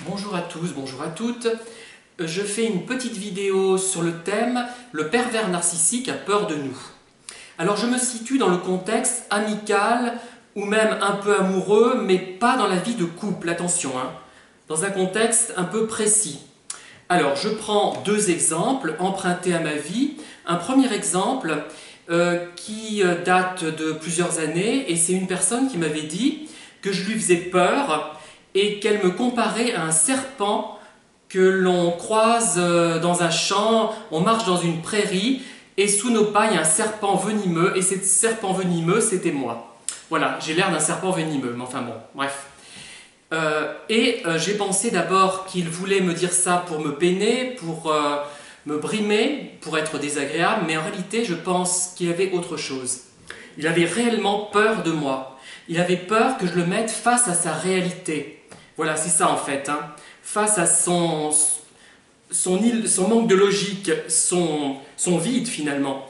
Bonjour à tous, bonjour à toutes. Je fais une petite vidéo sur le thème « Le pervers narcissique a peur de nous ». Alors je me situe dans le contexte amical ou même un peu amoureux, mais pas dans la vie de couple, attention, hein, dans un contexte un peu précis. Alors je prends deux exemples empruntés à ma vie. Un premier exemple qui date de plusieurs années, et c'est une personne qui m'avait dit que je lui faisais peur et qu'elle me comparait à un serpent que l'on croise dans un champ. On marche dans une prairie et sous nos pas il y a un serpent venimeux, et ce serpent venimeux c'était moi. Voilà, j'ai l'air d'un serpent venimeux, mais enfin bon, bref. J'ai pensé d'abord qu'il voulait me dire ça pour me peiner, pour me brimer, pour être désagréable, mais en réalité je pense qu'il avait autre chose. Il avait réellement peur de moi. Il avait peur que je le mette face à sa réalité. Voilà, c'est ça en fait, hein. Face à son manque de logique, son vide finalement.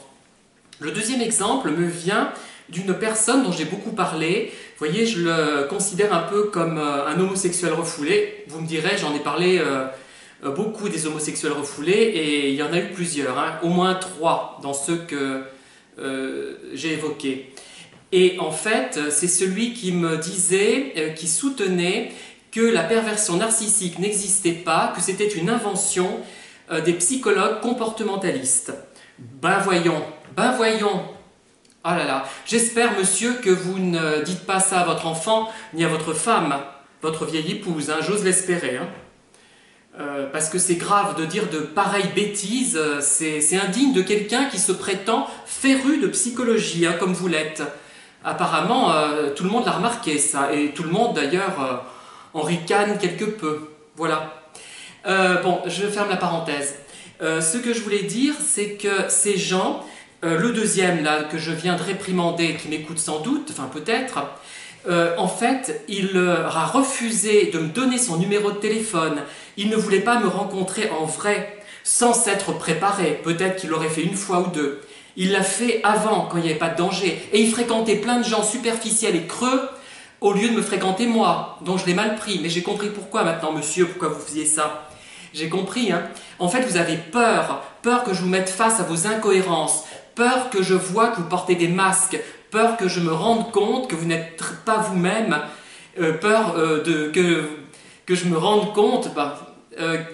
Le deuxième exemple me vient d'une personne dont j'ai beaucoup parlé. Vous voyez, je le considère un peu comme un homosexuel refoulé. Vous me direz, j'en ai parlé beaucoup des homosexuels refoulés, et il y en a eu plusieurs, hein, au moins 3 dans ceux que j'ai évoqués. Et en fait, c'est celui qui me disait, qui soutenait que la perversion narcissique n'existait pas, que c'était une invention des psychologues comportementalistes. Ben voyons, oh là là, j'espère monsieur que vous ne dites pas ça à votre enfant, ni à votre femme, votre vieille épouse, hein, j'ose l'espérer. Hein. Parce que c'est grave de dire de pareilles bêtises, c'est indigne de quelqu'un qui se prétend féru de psychologie, hein, comme vous l'êtes. Apparemment, tout le monde l'a remarqué ça, et tout le monde d'ailleurs en ricane quelque peu. Voilà. Bon, je ferme la parenthèse. Ce que je voulais dire, c'est que ces gens, le deuxième là que je viens de réprimander, qui m'écoute sans doute, enfin peut-être, en fait, il a refusé de me donner son numéro de téléphone. Il ne voulait pas me rencontrer en vrai, sans s'être préparé. Peut-être qu'il l'aurait fait une fois ou deux. Il l'a fait avant, quand il n'y avait pas de danger. Et il fréquentait plein de gens superficiels et creux, au lieu de me fréquenter moi, dont je l'ai mal pris. Mais j'ai compris pourquoi maintenant, monsieur, pourquoi vous faisiez ça. J'ai compris, hein. En fait, vous avez peur que je vous mette face à vos incohérences, peur que je vois que vous portez des masques, peur que je me rende compte que vous n'êtes pas vous-même, peur que je me rende compte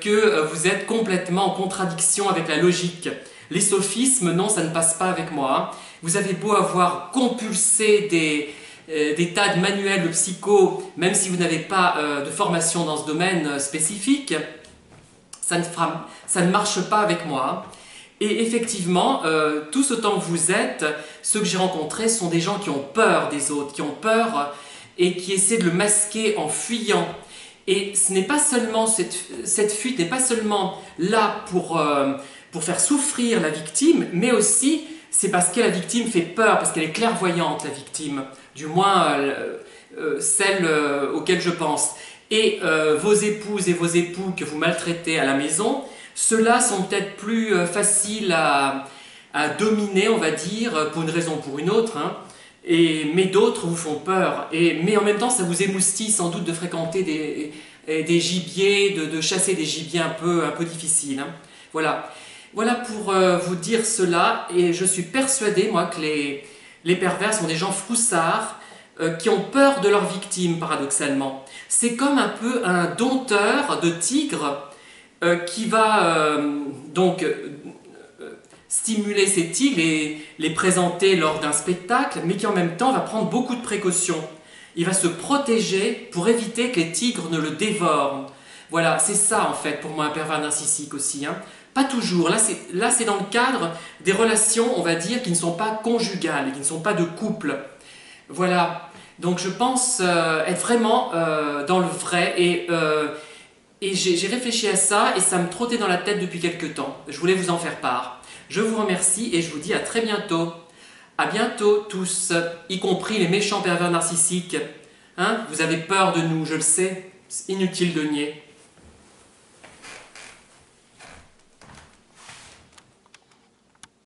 que vous êtes complètement en contradiction avec la logique. Les sophismes, non, ça ne passe pas avec moi. Hein. Vous avez beau avoir compulsé des tas de manuels de psycho, même si vous n'avez pas de formation dans ce domaine spécifique, ça ne marche pas avec moi. Hein. Et effectivement, tous autant que vous êtes, ceux que j'ai rencontrés sont des gens qui ont peur des autres, qui ont peur et qui essaient de le masquer en fuyant. Et ce n'est pas seulement cette fuite n'est pas seulement là pour faire souffrir la victime, mais aussi c'est parce que la victime fait peur, parce qu'elle est clairvoyante, la victime, du moins celle auquel je pense. Et vos épouses et vos époux que vous maltraitez à la maison, ceux-là sont peut-être plus faciles à dominer, on va dire, pour une raison ou pour une autre, hein, mais d'autres vous font peur. Mais en même temps, ça vous émoustille sans doute de fréquenter des gibiers, de chasser des gibiers un peu difficiles. Hein. Voilà. Voilà pour vous dire cela, et je suis persuadé, moi, que les pervers sont des gens froussards qui ont peur de leurs victimes, paradoxalement. C'est comme un peu un dompteur de tigres qui va donc stimuler ces tigres et les présenter lors d'un spectacle, mais qui en même temps va prendre beaucoup de précautions. Il va se protéger pour éviter que les tigres ne le dévorent. Voilà, c'est ça en fait pour moi un pervers narcissique aussi. Hein. Pas toujours, là c'est dans le cadre des relations, on va dire, qui ne sont pas conjugales, qui ne sont pas de couple. Voilà, donc je pense être vraiment dans le vrai, et j'ai réfléchi à ça et ça me trottait dans la tête depuis quelque temps. Je voulais vous en faire part. Je vous remercie et je vous dis à très bientôt. À bientôt tous, y compris les méchants pervers narcissiques. Hein, vous avez peur de nous, je le sais, c'est inutile de nier.